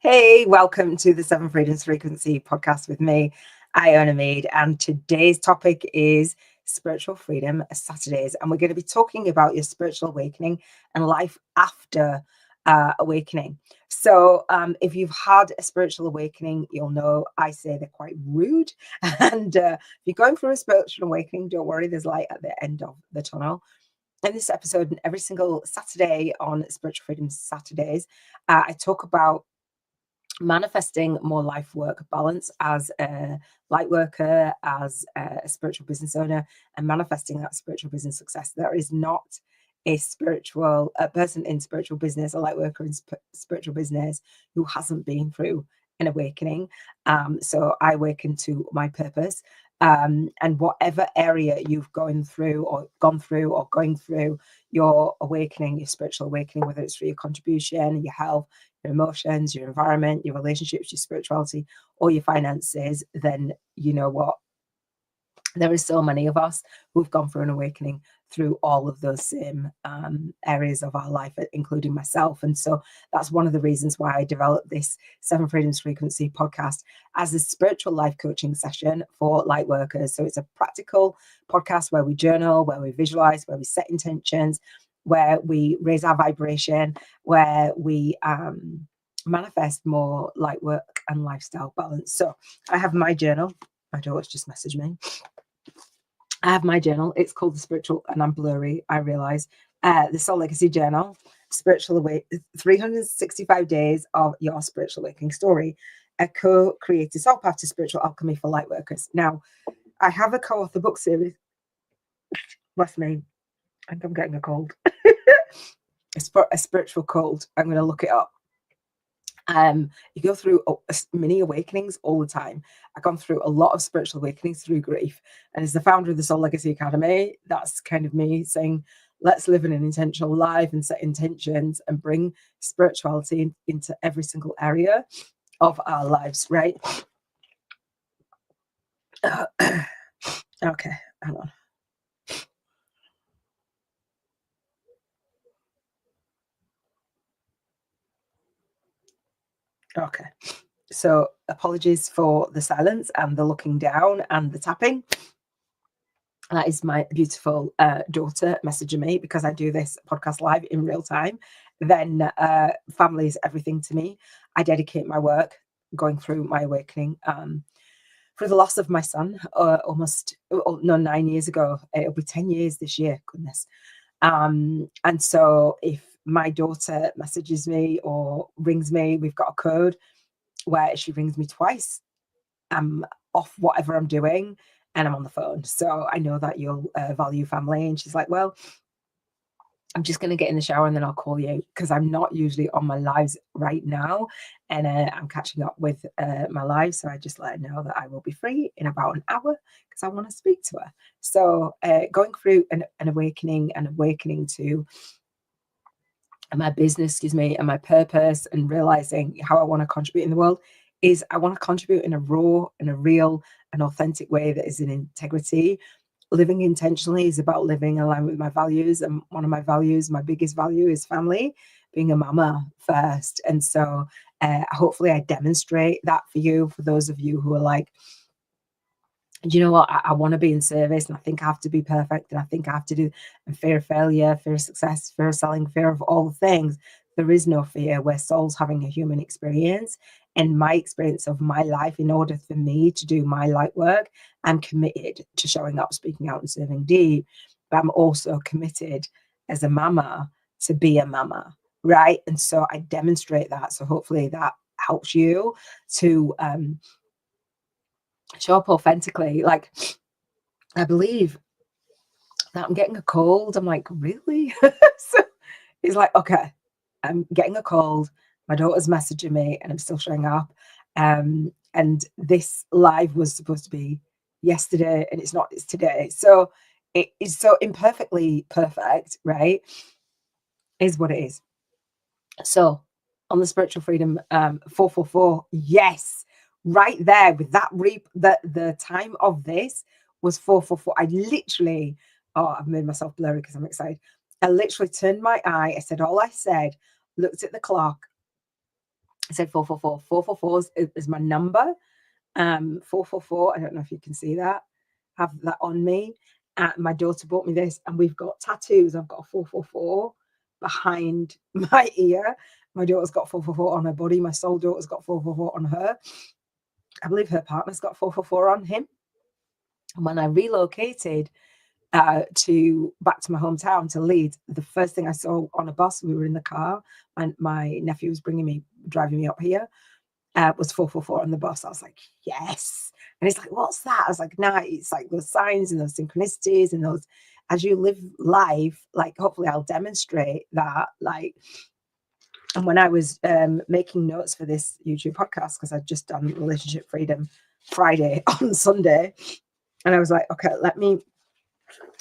Hey, welcome to the Seven Freedoms Frequency podcast with me, Iona Mead. And today's topic is Spiritual Freedom Saturdays. And we're going to be talking about your spiritual awakening and life after awakening. So if you've had a spiritual awakening, you'll know I say they're quite rude. And if you're going through a spiritual awakening, don't worry, there's light at the end of the tunnel. In this episode, and every single Saturday on Spiritual Freedom Saturdays, I talk about manifesting more life work balance as a light worker, as a spiritual business owner, and manifesting that spiritual business success. There is not a person in spiritual business, a light worker in spiritual business who hasn't been through an awakening. So I awaken to my purpose. And whatever area you've gone through or going through your awakening, your spiritual awakening, whether it's through your contribution, your health, your emotions, your environment, your relationships, your spirituality, or your finances, then you know what? There is so many of us who've gone through an awakening through all of those same areas of our life, including myself. And so that's one of the reasons why I developed this Seven Freedoms Frequency podcast as a spiritual life coaching session for light workers. So it's a practical podcast where we journal, where we visualize, where we set intentions, where we raise our vibration, where we manifest more light work and lifestyle balance. So I have my journal. My daughter's just messaged me. I have my journal. It's called the Spiritual, and I'm blurry, I realize. The Soul Legacy Journal, 365 days of your spiritual awakening story, a co-created soul path to spiritual alchemy for light workers. Now, I have a co-author book series. Bless me. I think I'm getting a cold. It's for a spiritual cold. I'm going to look it up. You go through mini awakenings all the time. I've gone through a lot of spiritual awakenings through grief. And as the founder of the Soul Legacy Academy, that's kind of me saying, let's live in an intentional life and set intentions and bring spirituality into every single area of our lives, right? Okay, hang on. Okay, so apologies for the silence and the looking down and the tapping. That is my beautiful daughter messaging me because I do this podcast live in real time. Then family is everything to me. I dedicate my work going through my awakening for the loss of my son 9 years ago. It'll be 10 years this year, goodness. And so if my daughter messages me or rings me, we've got a code where she rings me twice. I'm off whatever I'm doing and I'm on the phone. So I know that you'll value family. And she's like, well, I'm just going to get in the shower and then I'll call you because I'm not usually on my lives right now. And I'm catching up with my live. So I just let her know that I will be free in about an hour because I want to speak to her. So going through an awakening to my business, and my purpose and realizing how I want to contribute in the world is I want to contribute in a raw and a real and authentic way that is in integrity. Living intentionally is about living in line with my values. And one of my values, my biggest value is family, being a mama first. And so hopefully I demonstrate that for you, for those of you who are like, do you know what? I want to be in service and I think I have to be perfect and I think I have to do, and fear of failure, fear of success, fear of selling, fear of all the things. There is no fear where soul's having a human experience. And my experience of my life, in order for me to do my light work, I'm committed to showing up, speaking out and serving deep. But I'm also committed as a mama to be a mama, right? And so I demonstrate that. So hopefully that helps you to show up authentically. Like, I believe that I'm getting a cold. I'm like, really? So he's like, okay, I'm getting a cold. My daughter's messaging me and I'm still showing up. And this live was supposed to be yesterday and it's not, it's today. So it is so imperfectly perfect, right? Is what it is. So on the Spiritual Freedom 444, yes, right there with that the time of this was 444. I literally, I've made myself blurry because I'm excited. I literally turned my eye. I said all I said, looked at the clock, I said 444. 444 is my number. 444. I don't know if you can see that. Have that on me. My daughter bought me this, and we've got tattoos. I've got a 444 behind my ear. My daughter's got 444 on her body. My soul daughter's got 444 on her. I believe her partner's got 444 on him. And when I relocated back to my hometown to Leeds, the first thing I saw on a bus, we were in the car, and my nephew was driving me up here, was 444 on the bus. I was like, yes. And he's like, what's that? I was like, nah, it's like those signs and those synchronicities and those, as you live life, like hopefully I'll demonstrate that. Like, and when I was making notes for this YouTube podcast, because I'd just done Relationship Freedom Friday on Sunday, and I was like, okay, let me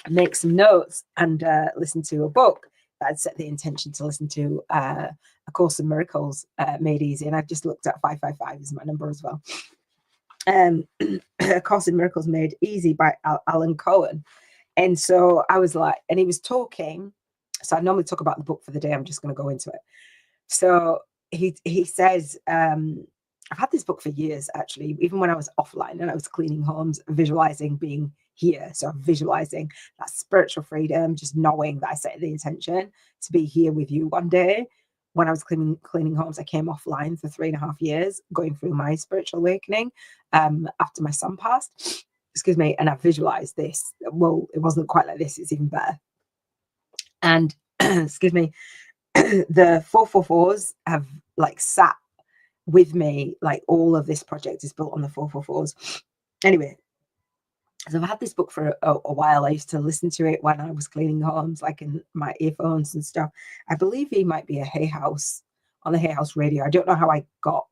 make some notes and listen to a book that I'd set the intention to listen to, A Course in Miracles Made Easy. And I've just looked at 555 is my number as well. A Course in Miracles Made Easy by Alan Cohen. And so I was like, and he was talking. So I normally talk about the book for the day. I'm just going to go into it. So he says, I've had this book for years, actually, even when I was offline and I was cleaning homes, visualizing being here. So I'm visualizing that spiritual freedom, just knowing that I set the intention to be here with you one day. When I was cleaning homes, I came offline for 3.5 years, going through my spiritual awakening after my son passed. Excuse me. And I visualized this. Well, it wasn't quite like this. It's even better. And excuse me, the 444s have like sat with me. Like all of this project is built on the 444s. Anyway, so I've had this book for a while. I used to listen to it when I was cleaning homes, like in my earphones and stuff. I believe he might be a Hay House, on the Hay House radio. I don't know how I got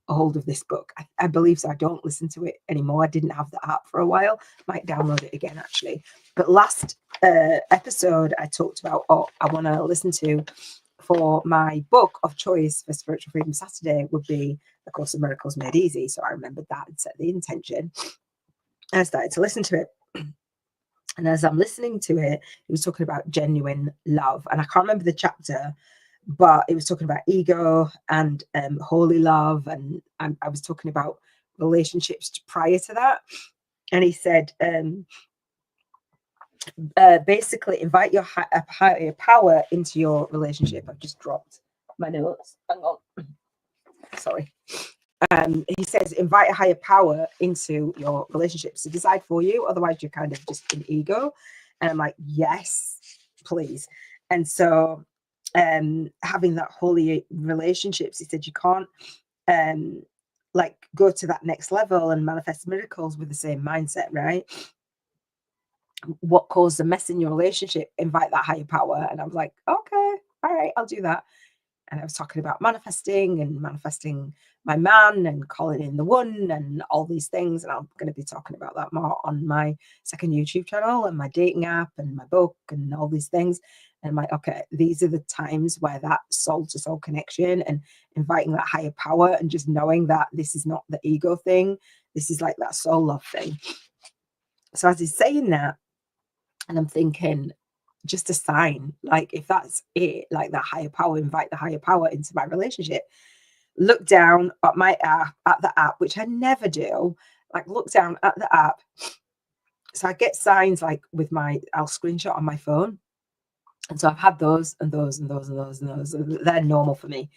a hold of this book. I believe so. I don't listen to it anymore. I didn't have the app for a while. Might download it again, actually. But last episode, I talked about, I want to listen to for my book of choice for Spiritual Freedom Saturday would be A Course in Miracles Made Easy. So I remembered that and set the intention. I started to listen to it. And as I'm listening to it, it was talking about genuine love. And I can't remember the chapter, but it was talking about ego and holy love. And I was talking about relationships prior to that. And he said, basically, invite your higher power into your relationship. I've just dropped my notes. Hang on. Sorry. He says, invite a higher power into your relationships to decide for you. Otherwise, you're kind of just in ego. And I'm like, yes, please. And so having that holy relationships, he said, you can't like go to that next level and manifest miracles with the same mindset, right? What caused a mess in your relationship? Invite that higher power. And I was like, okay, all right, I'll do that. And I was talking about manifesting my man and calling in the one and all these things. And I'm going to be talking about that more on my second YouTube channel and my dating app and my book and all these things. And I'm like, okay, these are the times where that soul to soul connection and inviting that higher power and just knowing that this is not the ego thing. This is like that soul love thing. So as he's saying that, and I'm thinking, just a sign, like if that's it, like that higher power, invite the higher power into my relationship. Look down at my app, at the app, which I never do. Like look down at the app. So I get signs like with I'll screenshot on my phone. And so I've had those and those and those and those and those. They're normal for me.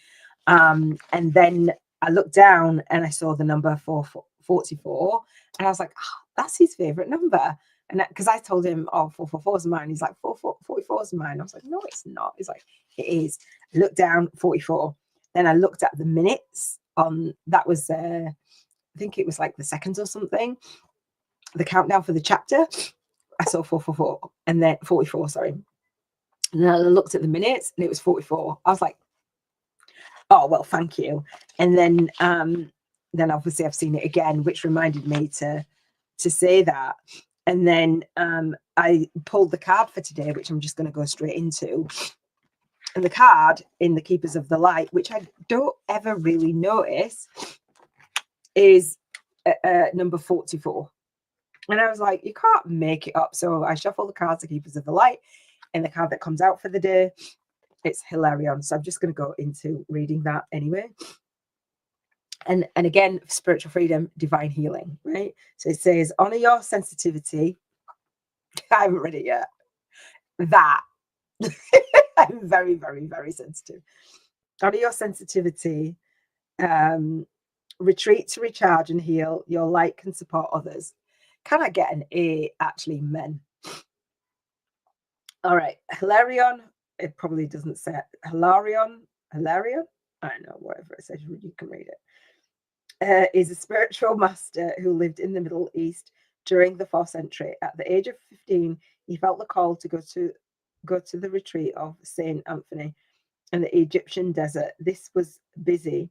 And then I looked down and I saw the number 444. And I was like, oh, that's his favorite number. And because I told him, 444 is mine. He's like, 44 is mine. I was like, no, it's not. He's like, it is. I looked down, 44. Then I looked at the minutes on, that was, I think it was like the seconds or something. The countdown for the chapter, I saw 444 and then 44, sorry. And then I looked at the minutes and it was 44. I was like, oh, well, thank you. And then obviously I've seen it again, which reminded me to say that. And then I pulled the card for today, which I'm just going to go straight into. And the card in the Keepers of the Light, which I don't ever really notice, is number 44. And I was like, you can't make it up. So I shuffle the cards, the Keepers of the Light, and the card that comes out for the day, it's Hilarion. So I'm just going to go into reading that anyway. And again, spiritual freedom, divine healing, right? So it says, honor your sensitivity. I haven't read it yet. That I'm very, very, very sensitive. Honor your sensitivity. Retreat to recharge and heal. Your light can support others. Can I get an A? Actually, men. All right. Hilarion. It probably doesn't say it. Hilarion. I don't know, whatever it says. You can read it. Is a spiritual master who lived in the Middle East during the 4th century. At the age of 15, he felt the call to go to the retreat of Saint Anthony in the Egyptian desert. This was busy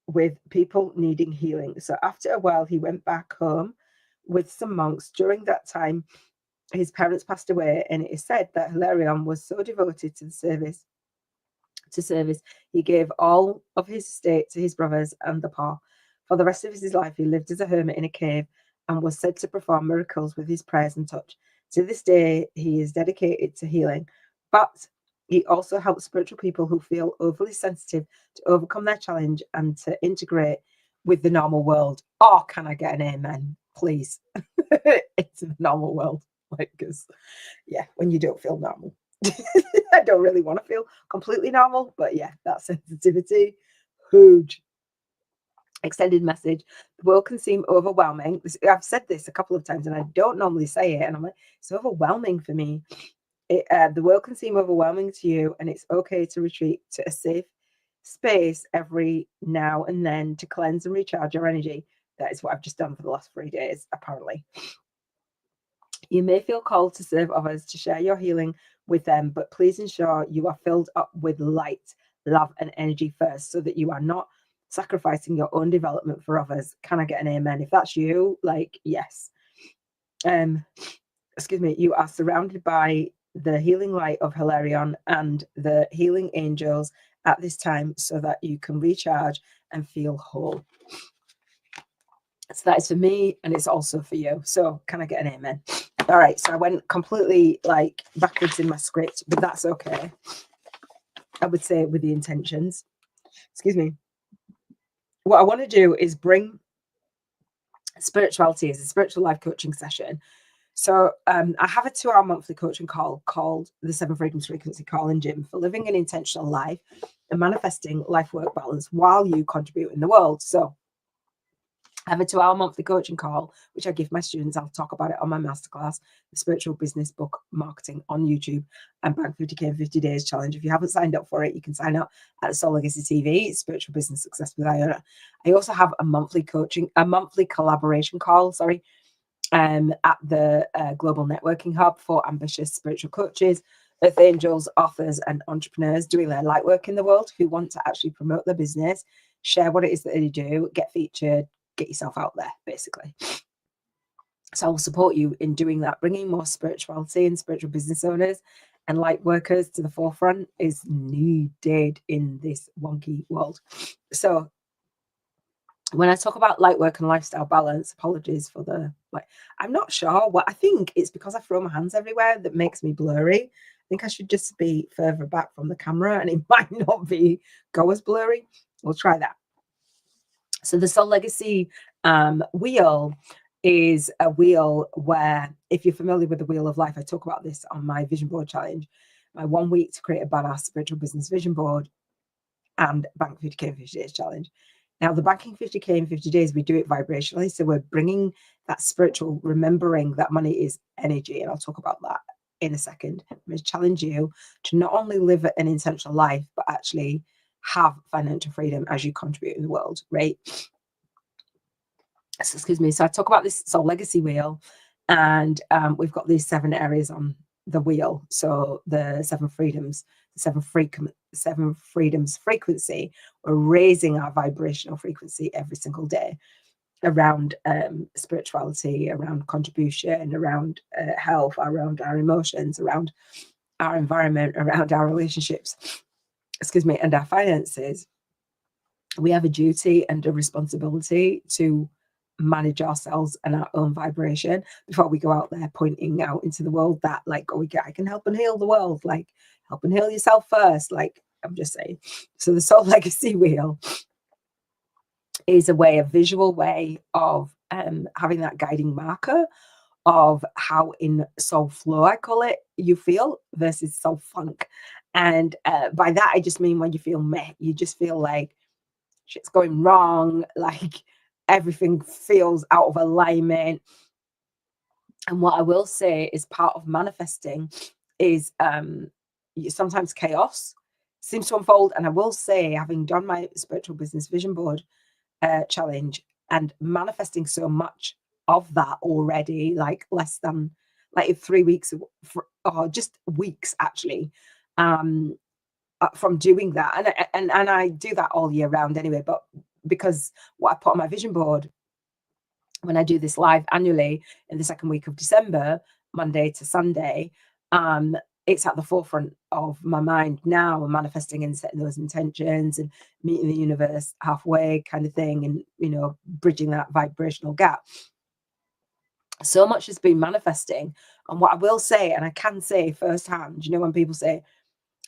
with people needing healing. So after a while, he went back home with some monks. During that time, his parents passed away, and it is said that Hilarion was so devoted to the service, he gave all of his estate to his brothers and the poor. For the rest of his life, he lived as a hermit in a cave and was said to perform miracles with his prayers and touch. To this day, he is dedicated to healing, but he also helps spiritual people who feel overly sensitive to overcome their challenge and to integrate with the normal world. Oh, can I get an amen, please? It's the normal world. Like, because, yeah, when you don't feel normal. I don't really want to feel completely normal, but yeah, that sensitivity, huge. Extended message. The world can seem overwhelming. I've said this a couple of times and I don't normally say it, and I'm like, it's overwhelming for me. The world can seem overwhelming to you, and it's okay to retreat to a safe space every now and then to cleanse and recharge your energy. That is what I've just done for the last 3 days, apparently. You may feel called to serve others, to share your healing with them, but please ensure you are filled up with light, love, and energy first, so that you are not sacrificing your own development for others. Can I get an amen? If that's you, like, yes. Excuse me. You are surrounded by the healing light of Hilarion and the healing angels at this time, so that you can recharge and feel whole. So that is for me, and it's also for you. So can I get an amen? All right, so I went completely like backwards in my script, but that's okay. I would say with the intentions. Excuse me. What I want to do is bring spirituality as a spiritual life coaching session. So I have a 2-hour monthly coaching call called the 7 Freedoms Frequency Call and Gym for living an intentional life and manifesting life-work balance while you contribute in the world. So I have a 2-hour monthly coaching call, which I give my students. I'll talk about it on my masterclass, the Spiritual Business Book Marketing on YouTube, and Bank 50K in 50 Days Challenge. If you haven't signed up for it, you can sign up at Soul Legacy TV, Spiritual Business Success with Iona. I also have a monthly collaboration call, at the Global Networking Hub for ambitious spiritual coaches, earth angels, authors, and entrepreneurs doing their light work in the world who want to actually promote their business, share what it is that they do, get featured, get yourself out there, basically. So I'll support you in doing that. Bringing more spirituality and spiritual business owners and light workers to the forefront is needed in this wonky world. So when I talk about light work and lifestyle balance, apologies for the, I'm not sure what, I think it's because I throw my hands everywhere that makes me blurry. I think I should just be further back from the camera and it might not go as blurry. We'll try that. So the Soul Legacy wheel is a wheel where, if you're familiar with the Wheel of Life, I talk about this on my vision board challenge, my 1 week to create a badass spiritual business vision board and Bank 50K in 50 Days challenge. Now, the Banking 50K in 50 Days, we do it vibrationally. So we're bringing that spiritual, remembering that money is energy. And I'll talk about that in a second. I'm going to challenge you to not only live an intentional life, but actually have financial freedom as you contribute in the world, right? So, excuse me. So I talk about this Soul Legacy wheel, and we've got these 7 areas on the wheel. So the 7 freedoms, the 7 freedoms frequency. We're raising our vibrational frequency every single day around spirituality, around contribution, around health, around our emotions, around our environment, around our relationships, excuse me, and our finances. We have a duty and a responsibility to manage ourselves and our own vibration before we go out there pointing out into the world that, like, oh, I can help and heal the world. Like, help and heal yourself first. Like, I'm just saying. So the Soul Legacy wheel is a visual way of having that guiding marker of how in soul flow, I call it, you feel versus soul funk. And by that, I just mean when you feel meh, you just feel like shit's going wrong, like everything feels out of alignment. And what I will say is part of manifesting is sometimes chaos seems to unfold. And I will say, having done my spiritual business vision board challenge and manifesting so much of that already, like less than like 3 weeks or just weeks actually, from doing that. And I do that all year round anyway, but because what I put on my vision board when I do this live annually in the second week of December, Monday to Sunday, it's at the forefront of my mind now. I'm manifesting and setting those intentions and meeting the universe halfway kind of thing, and, you know, bridging that vibrational gap. So much has been manifesting. And what I will say, and I can say firsthand, you know, when people say,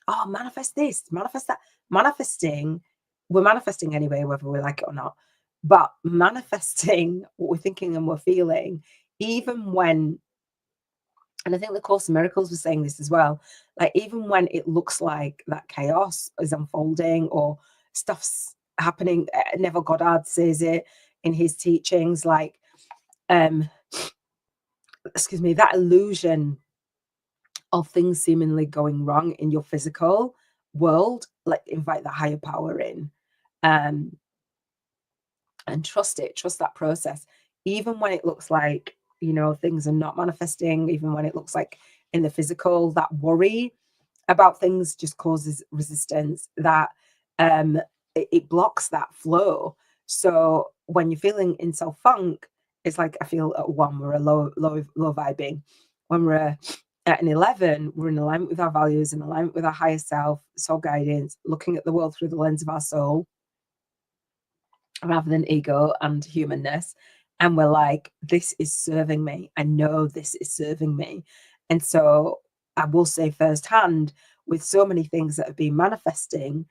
oh, manifest this, manifest that, manifesting, we're manifesting anyway, whether we like it or not. But manifesting what we're thinking and we're feeling, even when, and I think the Course in Miracles was saying this as well, like even when it looks like that chaos is unfolding or stuff's happening, Neville Goddard says it in his teachings, like, excuse me, that illusion of things seemingly going wrong in your physical world, like invite the higher power in, and trust it, trust that process, even when it looks like, you know, things are not manifesting, even when it looks like in the physical, that worry about things just causes resistance, that it blocks that flow. So when you're feeling in self funk, it's like I feel at 1 we're a low vibing. When we're at an 11, we're in alignment with our values, in alignment with our higher self, soul guidance, looking at the world through the lens of our soul rather than ego and humanness. And we're like, this is serving me. I know this is serving me. And so I will say firsthand, with so many things that have been manifesting,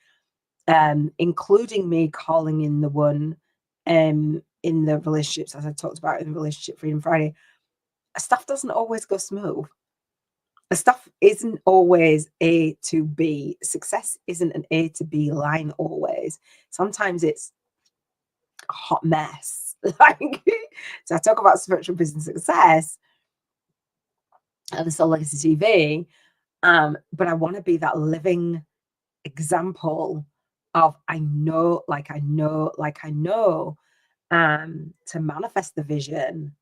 including me calling in the one in the relationships, as I talked about in Relationship Freedom Friday, stuff doesn't always go smooth. The stuff isn't always A to B. Success isn't an A to B line always. Sometimes it's a hot mess. Like, so I talk about spiritual business success at the Soul Legacy TV, but I want to be that living example of I know, to manifest the vision,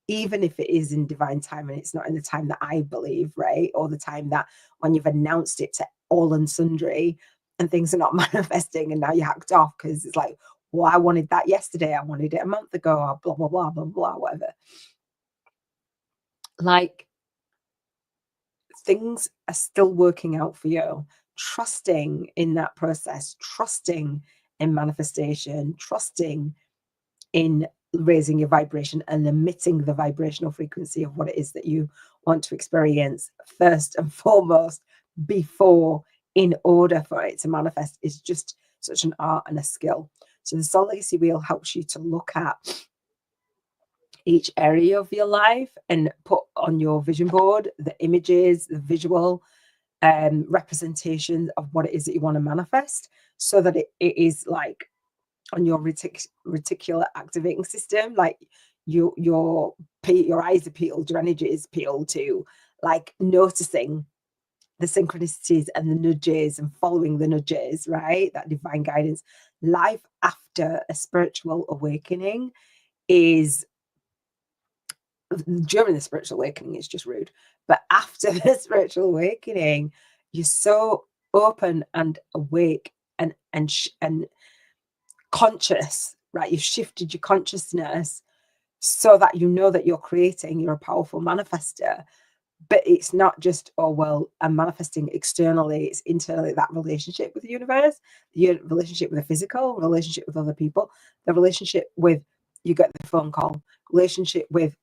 even if it is in divine time and it's not in the time that I believe, right? Or the time that when you've announced it to all and sundry and things are not manifesting and now you're hacked off because it's like, well, I wanted that yesterday, I wanted it a month ago, or blah, blah, blah, blah, blah, whatever. Like, things are still working out for you. Trusting in that process, trusting in manifestation, trusting in raising your vibration and emitting the vibrational frequency of what it is that you want to experience first and foremost, before, in order for it to manifest, is just such an art and a skill. So the Soul Legacy Wheel helps you to look at each area of your life and put on your vision board the images, the visual representation of what it is that you want to manifest, so that it is like on your reticular activating system, like your eyes are peeled, your energy is peeled to like noticing the synchronicities and the nudges and following the nudges, right? That divine guidance. Life after a spiritual awakening is, during the spiritual awakening is just rude, but after the spiritual awakening, you're so open and awake and conscious, right? You've shifted your consciousness so that you know that you're creating, you're a powerful manifester. But it's not just, oh, well, I'm manifesting externally, it's internally, that relationship with the universe, the relationship with the physical, relationship with other people, the relationship with, you get the phone call, relationship with,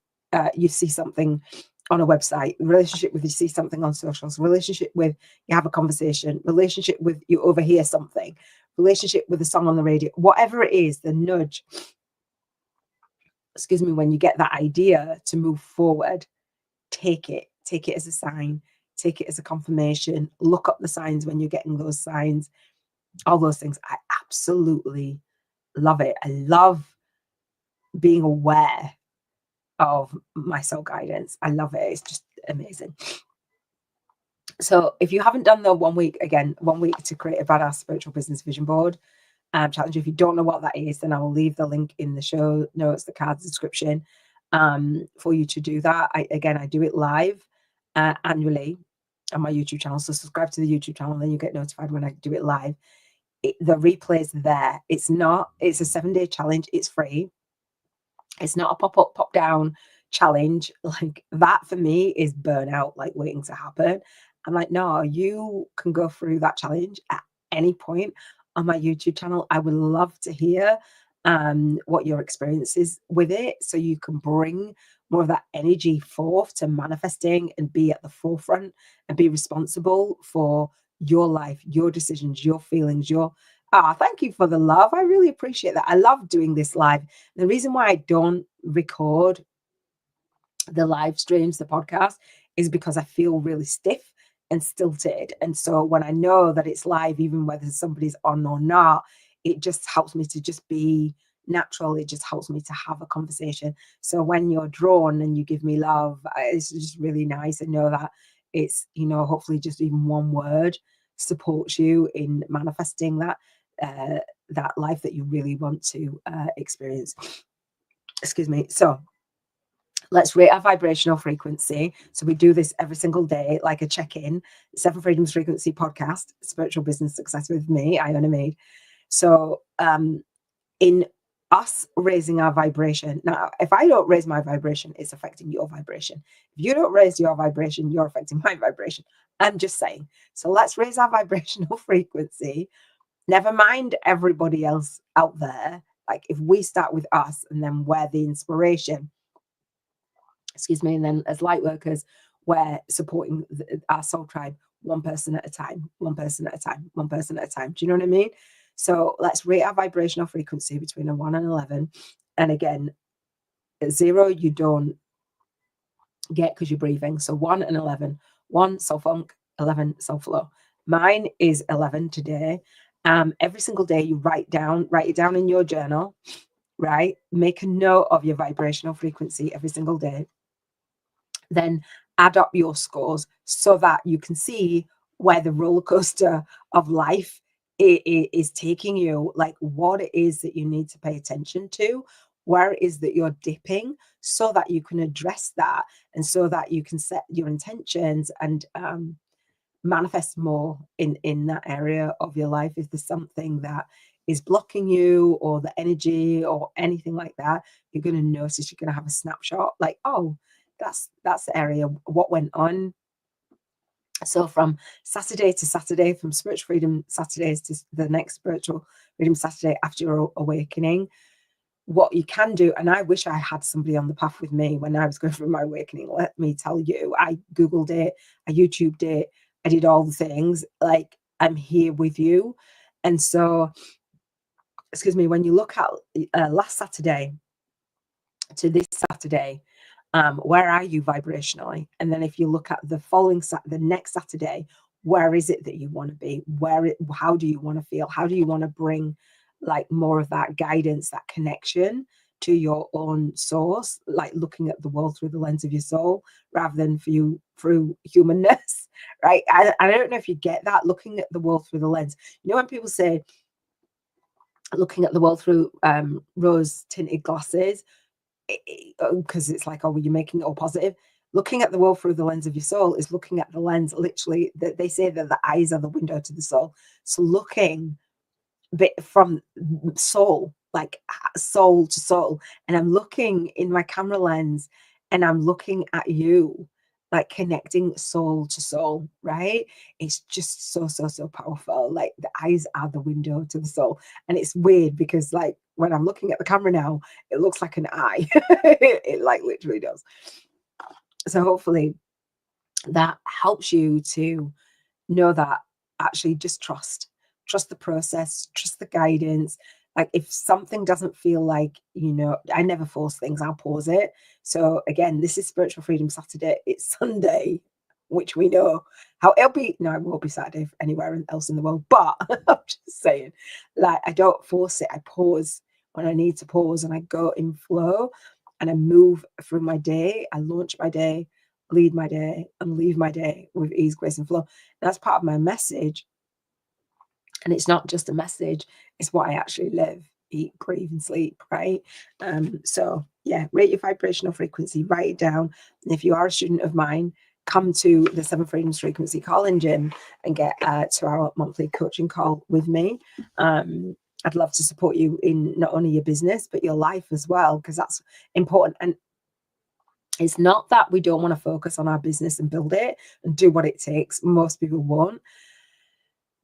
you see something on a website, relationship with, you see something on socials, relationship with, you have a conversation, relationship with, you overhear something, relationship with the song on the radio, whatever it is, the nudge, excuse me, when you get that idea to move forward, take it as a sign, take it as a confirmation, look up the signs when you're getting those signs, all those things. I absolutely love it. I love being aware of my soul guidance. I love it. It's just amazing. So if you haven't done the 1 week, again, 1 week to create a badass spiritual business vision board challenge, if you don't know what that is, then I will leave the link in the show notes, the cards, description, for you to do that. I do it live annually on my YouTube channel. So subscribe to the YouTube channel, and then you get notified when I do it live. The replay's there. It's a 7-day challenge. It's free. It's not a pop-up, pop-down challenge. Like that for me is burnout, like waiting to happen. I'm like, no, you can go through that challenge at any point on my YouTube channel. I would love to hear what your experience is with it, so you can bring more of that energy forth to manifesting and be at the forefront and be responsible for your life, your decisions, your feelings, thank you for the love. I really appreciate that. I love doing this live. The reason why I don't record the live streams, the podcast, is because I feel really stiff and stilted. And so when I know that it's live, even whether somebody's on or not, it just helps me to just be natural. It just helps me to have a conversation. So when you're drawn and you give me love, it's just really nice to know that it's, hopefully just even one word supports you in manifesting that life that you really want to experience. Excuse me. So let's rate our vibrational frequency. So we do this every single day, like a check-in. 7 Freedoms Frequency Podcast, Spiritual Business Success with me, Iona Mead. So in us raising our vibration, now, if I don't raise my vibration, it's affecting your vibration. If you don't raise your vibration, you're affecting my vibration. I'm just saying. So let's raise our vibrational frequency. Never mind everybody else out there. Like if we start with us and then we're the inspiration, and then as Lightworkers, we're supporting our soul tribe one person at a time, one person at a time, one person at a time. Do you know what I mean? So let's rate our vibrational frequency between a 1 and 11. And again, at 0, you don't get because you're breathing. So 1 and 11. 1, soul funk, 11, soul flow. Mine is 11 today. Every single day you write it down in your journal, right? Make a note of your vibrational frequency every single day. Then add up your scores so that you can see where the roller coaster of life is taking you, like what it is that you need to pay attention to, where it is that you're dipping, so that you can address that and so that you can set your intentions and manifest more in that area of your life. If there's something that is blocking you or the energy or anything like that, you're going to notice, you're going to have a snapshot like, oh, that's the area, what went on. So from Saturday to Saturday, from Spiritual Freedom Saturdays to the next Spiritual Freedom Saturday after your awakening, what you can do, and I wish I had somebody on the path with me when I was going through my awakening. Let me tell you, I Googled it, I YouTubed it, I did all the things. Like, I'm here with you. And so, when you look at last Saturday to this Saturday, where are you vibrationally? And then if you look at the the next Saturday, where is it that you want to be? How do you want to feel? How do you want to bring like more of that guidance, that connection to your own source, like looking at the world through the lens of your soul rather than through humanness, right? I don't know if you get that, looking at the world through the lens. When people say looking at the world through rose tinted glasses, because it's like, oh, well, you're making it all positive. Looking at the world through the lens of your soul is looking at the lens, literally, that they say that the eyes are the window to the soul. So looking from soul, like soul to soul, and I'm looking in my camera lens and I'm looking at you, like connecting soul to soul, right? It's just so powerful. Like the eyes are the window to the soul. And it's weird because like when I'm looking at the camera now, it looks like an eye. It like literally does. So hopefully that helps you to know that actually just trust. trust the process, trust the guidance. Like if something doesn't feel like, I never force things, I'll pause it. So again, this is Spiritual Freedom Saturday. It's Sunday, which we know how it'll be. No, it won't be Saturday anywhere else in the world. But I'm just saying, like, I don't force it. I pause when I need to pause, and I go in flow, and I move through my day. I launch my day, lead my day, and leave my day with ease, grace, and flow. And that's part of my message. And it's not just a message, it's what I actually live, eat, breathe, and sleep, right? So yeah, rate your vibrational frequency, write it down. And if you are a student of mine, come to the Seven Freedoms Frequency Call-in Gym and get a 2-hour monthly coaching call with me. I'd love to support you in not only your business, but your life as well, because that's important. And it's not that we don't want to focus on our business and build it and do what it takes. Most people won't.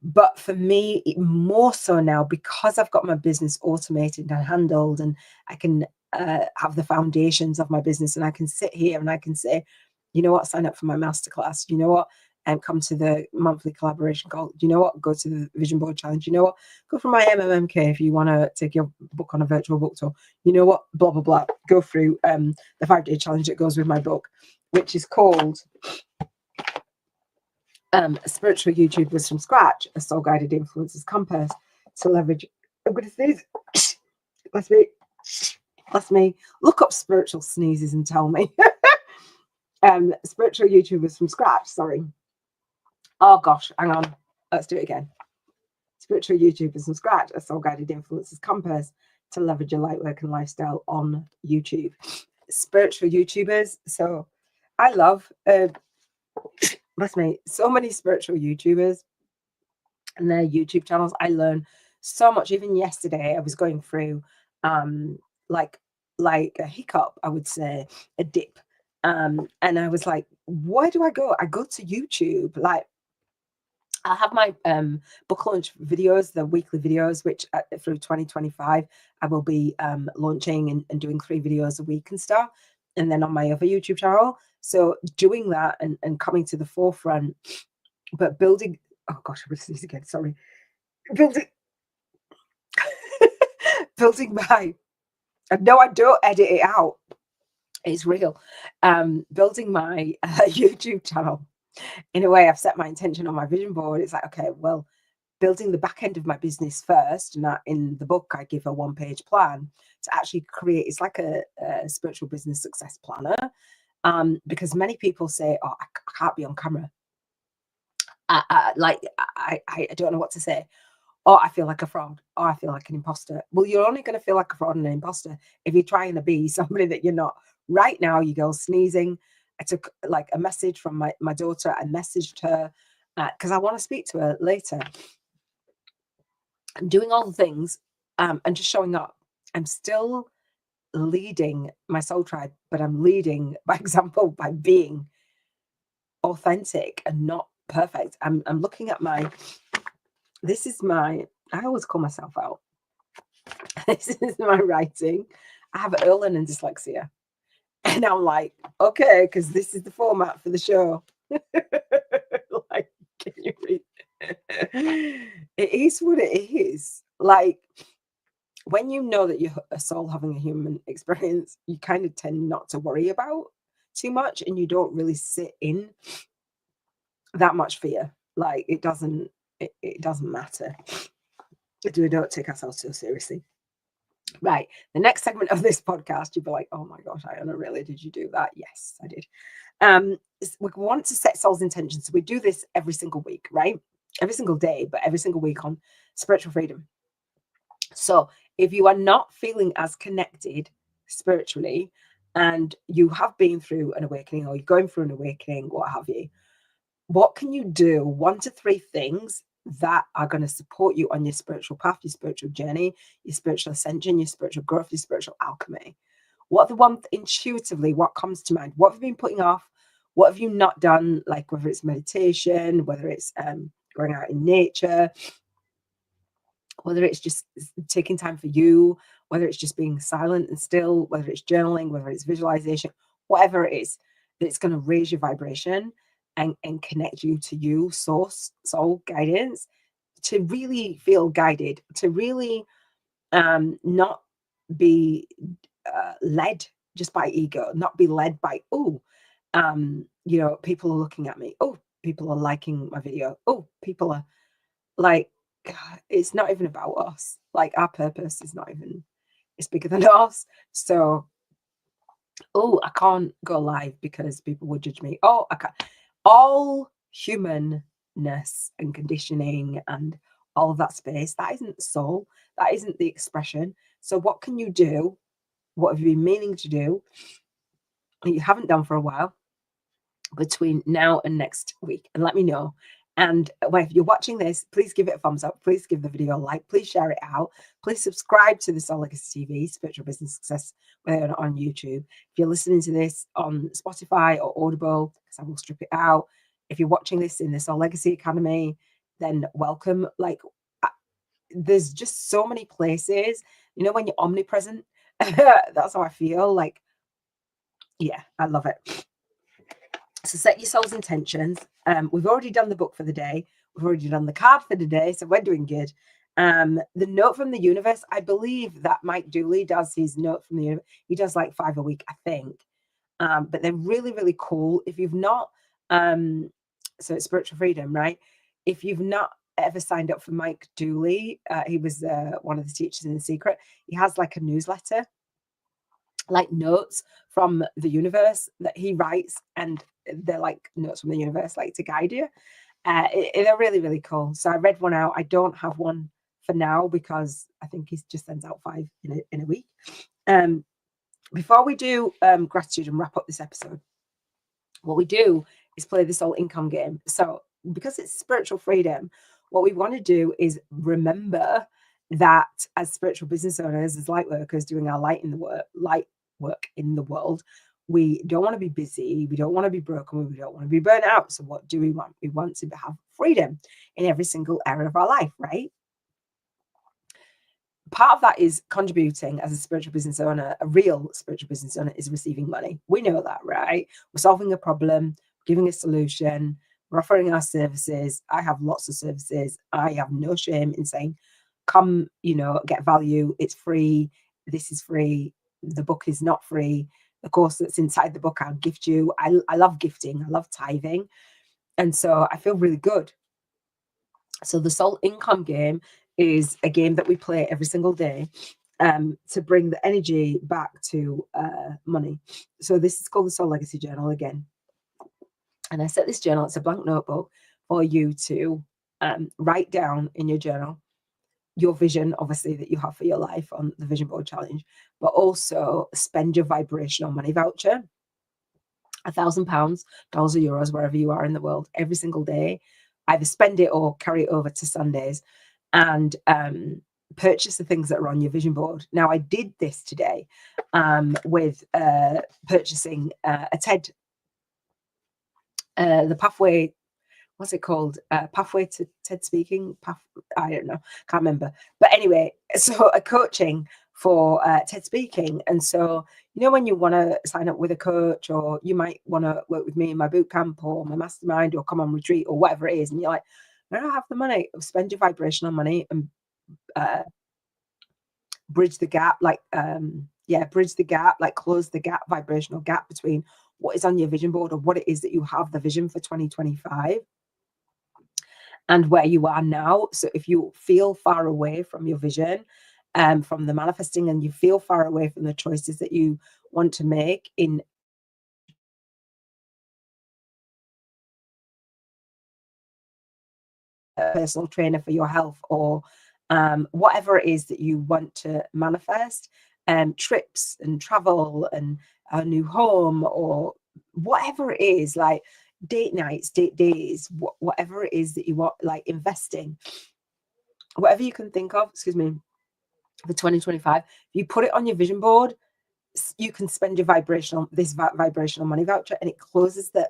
But for me, more so now, because I've got my business automated and handled, and I can have the foundations of my business, and I can sit here and I can say, you know what, sign up for my masterclass. You know what, and come to the monthly collaboration call. You know what, go to the Vision Board Challenge. You know what, go for my MMMK if you want to take your book on a virtual book tour. You know what, blah, blah, blah. Go through the 5-day challenge that goes with my book, which is called Spiritual YouTubers from Scratch, a soul guided influencer's compass to leverage. I'm going to sneeze. Bless me. Look up spiritual sneezes and tell me. Spiritual YouTubers from Scratch. Sorry. Oh gosh, hang on. Let's do it again. Spiritual YouTubers from Scratch, a soul guided influencer's compass to leverage your light work and lifestyle on YouTube. Spiritual YouTubers. So I love. Bless me, so many spiritual YouTubers and their YouTube channels. I learn so much. Even yesterday, I was going through like a hiccup, I would say, a dip. And I was like, where do I go? I go to YouTube. Like, I have my book launch videos, the weekly videos, which through 2025, I will be launching and doing 3 videos a week and stuff. And then on my other YouTube channel. So doing that and coming to the forefront, but building, oh gosh, I'm going to sneeze again, sorry. Building, building my, no, I don't edit it out. It's real. Building my YouTube channel. In a way, I've set my intention on my vision board. It's like, okay, well, building the back end of my business first. And in the book, I give a 1-page plan to actually create. It's like a spiritual business success planner. Because many people say, oh, I can't be on camera. I don't know what to say. Oh, I feel like a fraud. Oh, I feel like an imposter. Well, you're only going to feel like a fraud and an imposter if you're trying to be somebody that you're not. Right now, you girl sneezing. I took like a message from my daughter. I messaged her because I want to speak to her later. I'm doing all the things and just showing up. I'm still leading my soul tribe, but I'm leading by example by being authentic and not perfect. I'm looking at this is my, I always call myself out. This is my writing. I have early learning dyslexia. And I'm like, okay, because this is the format for the show. Like, can you read? It is what it is. Like, when you know that you're a soul having a human experience, you kind of tend not to worry about too much, and you don't really sit in that much fear. Like, it doesn't matter. We don't take ourselves so seriously. Right. The next segment of this podcast, you'll be like, oh my gosh, Iona, really? Did you do that? Yes, I did. We want to set soul's intentions. So we do this every single week, right? Every single day, but every single week on spiritual freedom. So if you are not feeling as connected spiritually and you have been through an awakening or you're going through an awakening, what have you, what can you do? 1 to 3 things that are going to support you on your spiritual path, your spiritual journey, your spiritual ascension, your spiritual growth, your spiritual alchemy. What the one intuitively, what comes to mind? What have you been putting off? What have you not done? Like whether it's meditation, whether it's going out in nature, whether it's just taking time for you, whether it's just being silent and still, whether it's journaling, whether it's visualization, whatever it is, that it's going to raise your vibration and connect you to you, source, soul, guidance, to really feel guided, to really not be led just by ego, not be led by, people are looking at me. Oh, people are liking my video. Oh, people are like, it's not even about us. Like, our purpose is not even, it's bigger than us. So, oh, I can't go live because people would judge me. Oh, I can't. All humanness and conditioning and all of that space, that isn't soul. That isn't the expression. So what can you do? What have you been meaning to do that you haven't done for a while between now and next week? And let me know. And if you're watching this, please give it a thumbs up. Please give the video a like. Please share it out. Please subscribe to the Soul Legacy TV, Spiritual Business Success, whether or not on YouTube. If you're listening to this on Spotify or Audible, because I will strip it out. If you're watching this in the Soul Legacy Academy, then welcome. Like, there's just so many places, when you're omnipresent, that's how I feel. Like, yeah, I love it. So set your soul's intentions. We've already done the book for the day. We've already done the card for the day. So we're doing good. The note from the universe, I believe that Mike Dooley does his note from the universe. He does like 5 a week, I think. But they're really, really cool. If you've not, so it's Spiritual Freedom, right? If you've not ever signed up for Mike Dooley, he was one of the teachers in The C.H.E.E.R.S. He has like a newsletter, like notes from the universe that he writes, and they're like notes from the universe, like to guide you. They're really, really cool. So I read one out. I don't have one for now because I think he just sends out 5 in a week. Before we do gratitude and wrap up this episode, what we do is play this soul income game. So because it's spiritual freedom, what we want to do is remember that as spiritual business owners, as light workers doing our light work in the world, we don't want to be busy, we don't want to be broken, we don't want to be burnt out. So what do we want? We want to have freedom in every single area of our life, right? Part of that is contributing as a spiritual business owner. A real spiritual business owner is receiving money. We know that, right? We're solving a problem, giving a solution, we're offering our services. I have lots of services. I have no shame in saying, come, get value. It's free. This is free. The book is not free. The course that's inside the book, I'll gift you. I love gifting. I love tithing. And so I feel really good. So the soul income game is a game that we play every single day to bring the energy back to money. So this is called the Soul Legacy Journal again. And I set this journal, it's a blank notebook for you to write down in your journal your vision, obviously, that you have for your life on the Vision Board Challenge, but also spend your vibrational money voucher, £1,000, dollars or euros, wherever you are in the world, every single day. Either spend it or carry it over to Sundays and purchase the things that are on your vision board. Now, I did this today with purchasing a TED, the pathway, what's it called? Pathway to TED Speaking? I don't know, can't remember. But anyway, so a coaching for TED Speaking. And so, when you want to sign up with a coach, or you might want to work with me in my boot camp or my mastermind or come on retreat or whatever it is, and you're like, I don't have the money, spend your vibrational money and bridge the gap, bridge the gap, like close the gap, vibrational gap between what is on your vision board or what it is that you have the vision for 2025 and where you are now. So if you feel far away from your vision, from the manifesting, and you feel far away from the choices that you want to make in a personal trainer for your health, or whatever it is that you want to manifest, trips and travel and a new home, or whatever it is, like date nights, date days, whatever it is that you want, like investing, whatever you can think of, for 2025, you put it on your vision board, you can spend your vibrational money voucher, and it closes the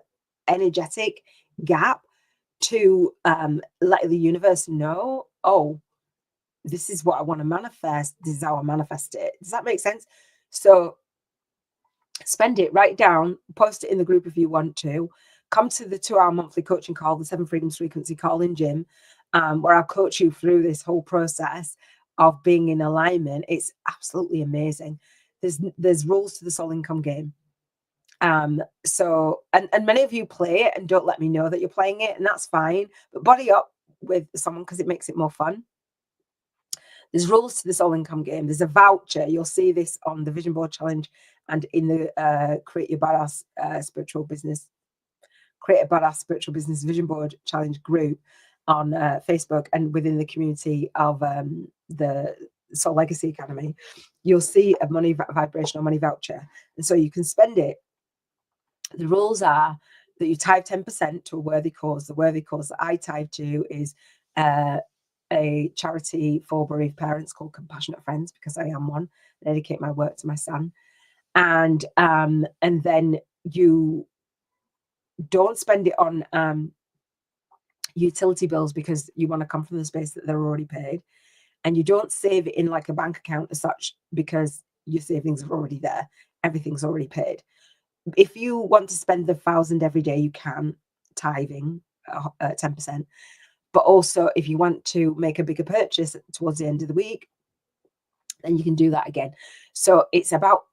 energetic gap to let the universe know, oh, this is what I want to manifest. This is how I manifest it. Does that make sense? So spend it, write it down, post it in the group if you want to. Come to the 2-hour monthly coaching call, the 7 Freedoms Frequency call in gym. where I'll coach you through this whole process of being in alignment. It's absolutely amazing. There's rules to the soul income game. So many of you play it and don't let me know that you're playing it, and that's fine, but body up with someone because it makes it more fun. There's rules to this all income game. There's a voucher. You'll see this on the Vision Board Challenge and in the Create a Badass Spiritual Business Vision Board Challenge group on Facebook and within the community of the Soul Legacy Academy. You'll see a vibrational money voucher, and so you can spend it. The rules are that you tithe 10% to a worthy cause. The worthy cause that I tithe to is a charity for bereaved parents called Compassionate Friends, because I am one. I dedicate my work to my son. And then you don't spend it on utility bills because you want to come from the space that they're already paid. And you don't save it in like a bank account as such because your savings are already there. Everything's already paid. If you want to spend the 1,000 every day, you can, tithing 10%. But also, if you want to make a bigger purchase towards the end of the week, then you can do that again. So it's about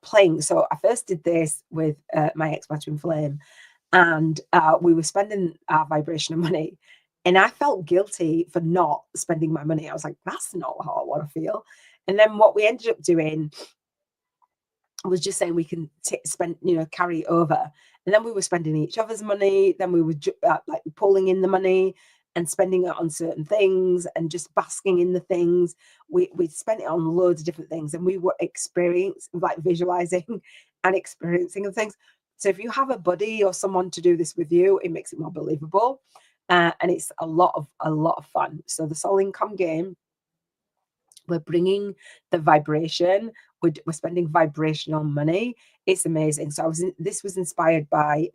playing. So I first did this with my ex-wife Twin Flame, and we were spending our vibrational money, and I felt guilty for not spending my money. I was like, that's not how I want to feel. And then what we ended up doing was just saying we can spend, carry it over. And then we were spending each other's money. Then we were like pulling in the money and spending it on certain things and just basking in the things. We spent it on loads of different things, and we were visualizing and experiencing the things. So if you have a buddy or someone to do this with you, it makes it more believable. And it's a lot of fun. So the soul income game, we're bringing the vibration. We're spending vibrational money. It's amazing. So this was inspired by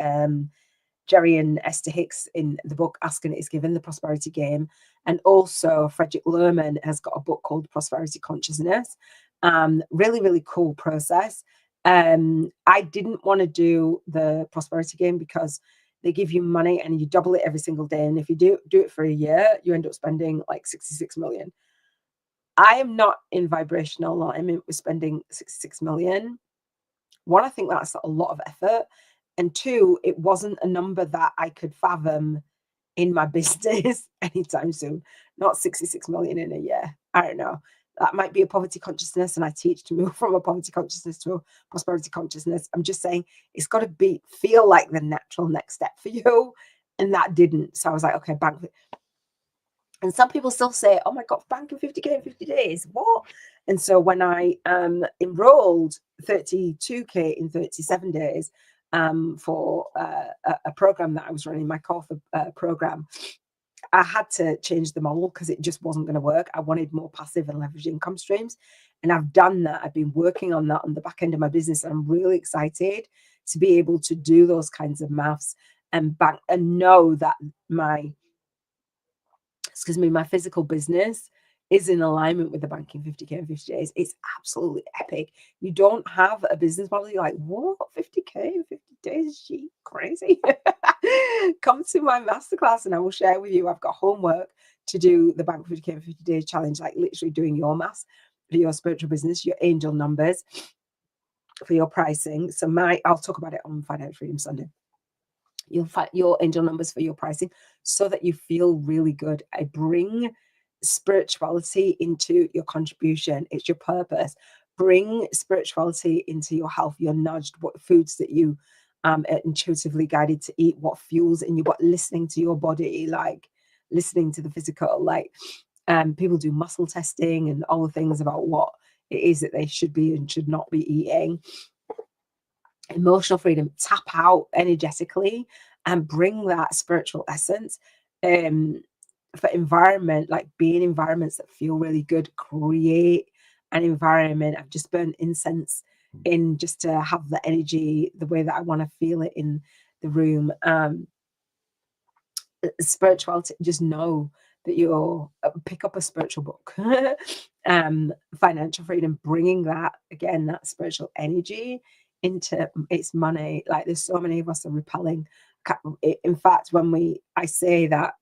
Jerry and Esther Hicks in the book Ask and It Is Given, The Prosperity Game. And also Frederick Lerman has got a book called Prosperity Consciousness. Really, really cool process. I didn't want to do the prosperity game because they give you money and you double it every single day. And if you do it for a year, you end up spending like 66 million. I am not in vibrational alignment with spending 66 million. One, I think that's a lot of effort. And two, it wasn't a number that I could fathom in my business anytime soon. Not 66 million in a year. I don't know. That might be a poverty consciousness, and I teach to move from a poverty consciousness to a prosperity consciousness. I'm just saying it's got to feel like the natural next step for you. And that didn't. So I was like, okay, bank. And some people still say, oh my God, banking 50K in 50 days. What? And so when I enrolled 32K in 37 days for a program that I was running, my call for program, I had to change the model because it just wasn't going to work. I wanted more passive and leverage income streams. And I've done that. I've been working on that on the back end of my business. And I'm really excited to be able to do those kinds of maths and bank and know that my physical business is in alignment with the banking 50K in 50 days. It's absolutely epic. You don't have a business model. You're like, what? 50K in 50 days? Is she crazy? Come to my masterclass and I will share with you. I've got homework to do the bank 50K in 50 days challenge, like literally doing your maths for your spiritual business, your angel numbers for your pricing. So I'll talk about it on Financial Freedom Sunday. You'll find your angel numbers for your pricing so that you feel really good. I bring spirituality into your contribution. It's your purpose. Bring spirituality into your health. You're nudged, what foods that you are intuitively guided to eat, what fuels in you, what listening to your body, like listening to the physical, like people do muscle testing and all the things about what it is that they should be and should not be eating. Emotional freedom, tap out energetically and bring that spiritual essence for environment, like be in environments that feel really good. Create an environment. I've just burned incense in just to have the energy the way that I want to feel it in the room. Spirituality, just know that you're pick up a spiritual book. Financial freedom, bringing that again, that spiritual energy into its money. Like there's so many of us are repelling. In fact, when I say that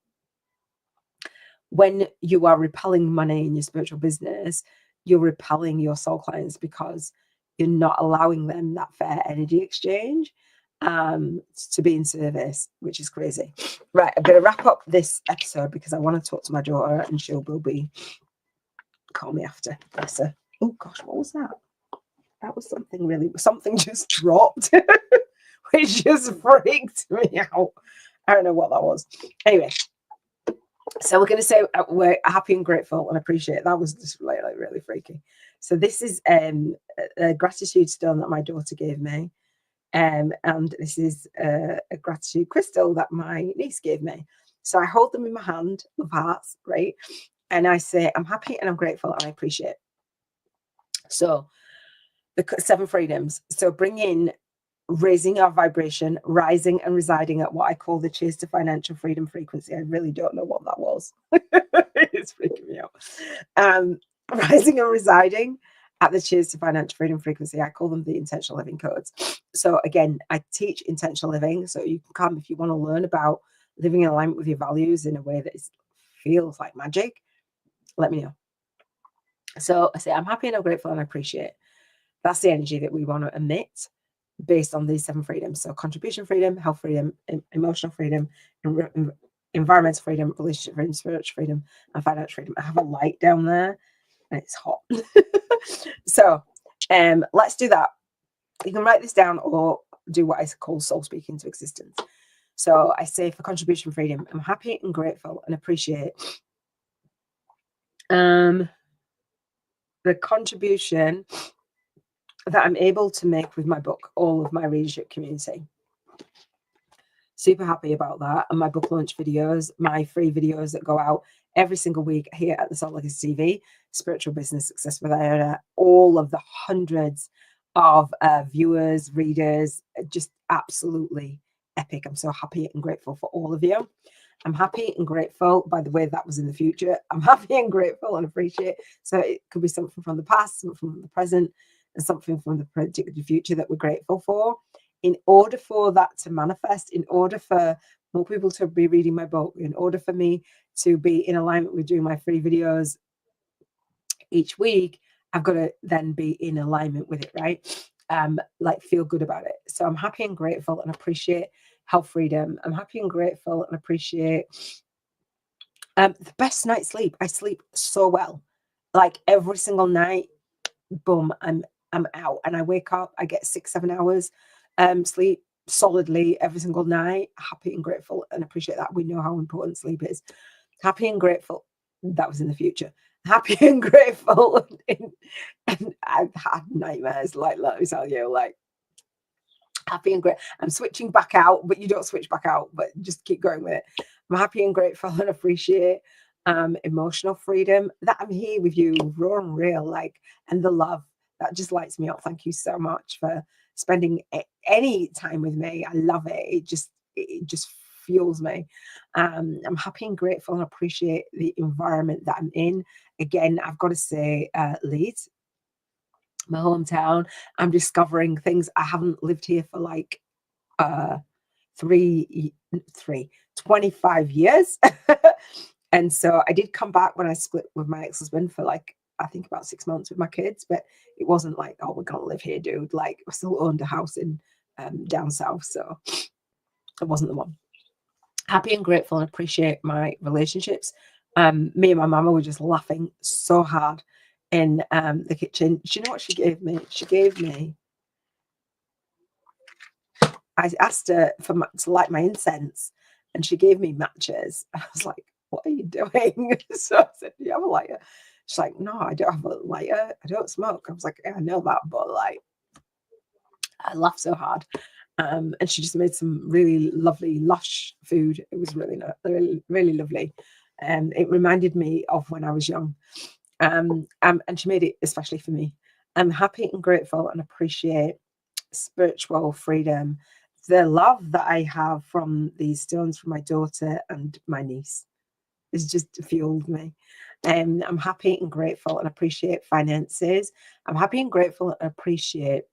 when you are repelling money in your spiritual business, you're repelling your soul clients because you're not allowing them that fair energy exchange to be in service, which is crazy. Right, I'm going to wrap up this episode because I want to talk to my daughter and she will be call me after. Bless her. Oh gosh, what was that? That was something just dropped, which just freaked me out. I don't know what that was. Anyway, so we're going to say we're happy and grateful and appreciate. That was just really freaky. So this is a gratitude stone that my daughter gave me. And this is a gratitude crystal that my niece gave me. So I hold them in my hand of hearts, right? And I say, I'm happy and I'm grateful and I appreciate. So the 7 freedoms. So bring in raising our vibration, rising and residing at what I call the Cheers to Financial Freedom frequency. I really don't know what that was. It's freaking me out. Rising and residing at the Cheers to Financial Freedom frequency. I call them the intentional living codes. So again, I teach intentional living. So you can come if you want to learn about living in alignment with your values in a way that feels like magic. Let me know. So I say, I'm happy and I'm grateful and I appreciate. That's the energy that we want to emit based on these 7 freedoms. So contribution freedom, health freedom, emotional freedom, environmental freedom, relationship freedom, spiritual freedom, and financial freedom. I have a light down there and it's hot. So let's do that. You can write this down or do what I call soul speak into existence. So I say for contribution freedom, I'm happy and grateful and appreciate the contribution that I'm able to make with my book, all of my readership community. Super happy about that. And my book launch videos, my free videos that go out every single week here at the Soul Legacy TV, Spiritual Business Success with Iona, all of the hundreds of viewers, readers, just absolutely epic. I'm so happy and grateful for all of you. I'm happy and grateful, by the way, that was in the future. I'm happy and grateful and appreciate. So it could be something from the past, something from the present, and something from the predicted future that we're grateful for. In order for that to manifest, in order for more people to be reading my book, in order for me to be in alignment with doing my free videos each week, I've got to then be in alignment with it, right? Like feel good about it. So I'm happy and grateful and appreciate health freedom. I'm happy and grateful and appreciate the best night's sleep. I sleep so well, like every single night. Boom, I'm out, and I wake up. I get 6-7 hours sleep solidly every single night. Happy and grateful and appreciate that. We know how important sleep is. Happy and grateful. That was in the future. Happy and grateful. And I've had nightmares, like let me tell you, like happy and great. I'm switching back out, but you don't switch back out, but just keep going with it. I'm happy and grateful and appreciate emotional freedom, that I'm here with you, raw and real, like, and the love that just lights me up. Thank you so much for spending any time with me. I love it. It just fuels me. I'm happy and grateful and appreciate the environment that I'm in. Again, I've got to say, Leeds, my hometown, I'm discovering things. I haven't lived here for like 25 years. And so I did come back when I split with my ex-husband for like, I think about 6 months with my kids, but it wasn't like, oh, we're gonna live here, dude. Like I still owned a house in down south, so it wasn't the one. Happy and grateful and appreciate my relationships. Me and my mama were just laughing so hard in the kitchen. Do you know what she gave me? She gave me, I asked her to light my incense, and she gave me matches. I was like, what are you doing? So I said, do you have a lighter? She's like, no, I don't have a lighter. I don't smoke. I was like, yeah, I know that, but like, I laughed so hard. And she just made some really lovely, lush food. It was really, really, really lovely. It reminded me of when I was young. And she made it especially for me. I'm happy and grateful and appreciate spiritual freedom, the love that I have from these stones from my daughter and my niece has just fueled me. I'm happy and grateful and appreciate finances. I'm happy and grateful and appreciate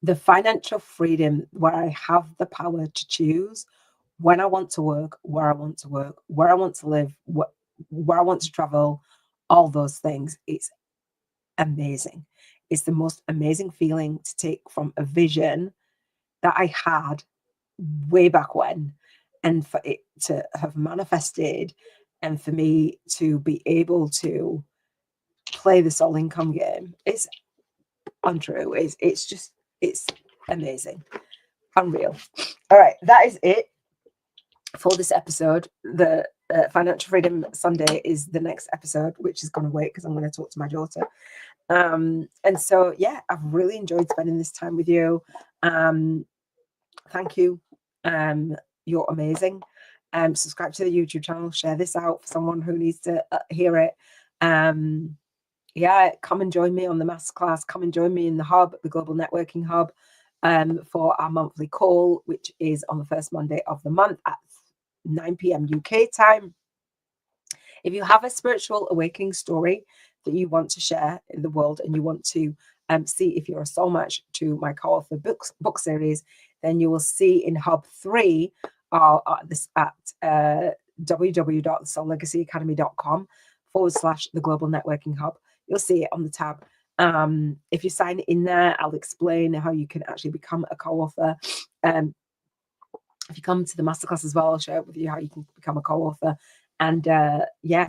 the financial freedom where I have the power to choose when I want to work, where I want to work, where I want to live, where I want to travel, all those things. It's amazing. It's the most amazing feeling to take from a vision that I had way back when, and for it to have manifested, and for me to be able to play the soul income game. It's untrue. It's amazing. Unreal. All right, that is it for this episode. The Financial Freedom Sunday is the next episode, which is going to wait because I'm going to talk to my daughter. And so, yeah, I've really enjoyed spending this time with you. Thank you. You're amazing. Subscribe to the YouTube channel, share this out for someone who needs to hear it. Yeah, come and join me on the masterclass. Come and join me in the hub, the Global Networking Hub, for our monthly call, which is on the first Monday of the month at 9 p.m. UK time. If you have a spiritual awakening story that you want to share in the world, and you want to see if you're a soul match to my co-author book series, then you will see in Hub 3 at www.soullegacyacademy.com/the Global Networking Hub. You'll see it on the tab. If you sign in there, I'll explain how you can actually become a co-author. If you come to the masterclass as well, I'll share with you how you can become a co-author and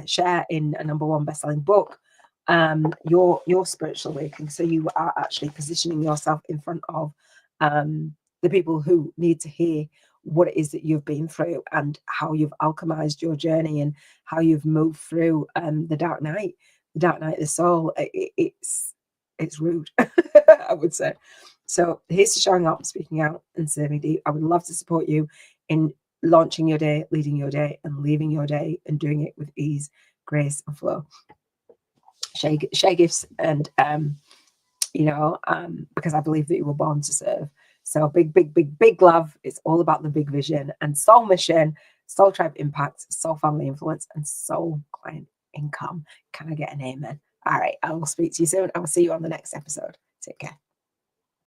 share in a #1 best-selling book, your spiritual awakening. So you are actually positioning yourself in front of the people who need to hear what it is that you've been through, and how you've alchemized your journey, and how you've moved through the dark night of the soul. It's rude, I would say. So here's to showing up, speaking out, and serving deep. I would love to support you in launching your day, leading your day, and leaving your day, and doing it with ease, grace, and flow. Share gifts, and because I believe that you were born to serve. So big love. It's all about the big vision and soul mission, soul tribe impact, soul family influence, and soul client income. Can I get an amen? All right, I will speak to you soon. I will see you on the next episode. Take care.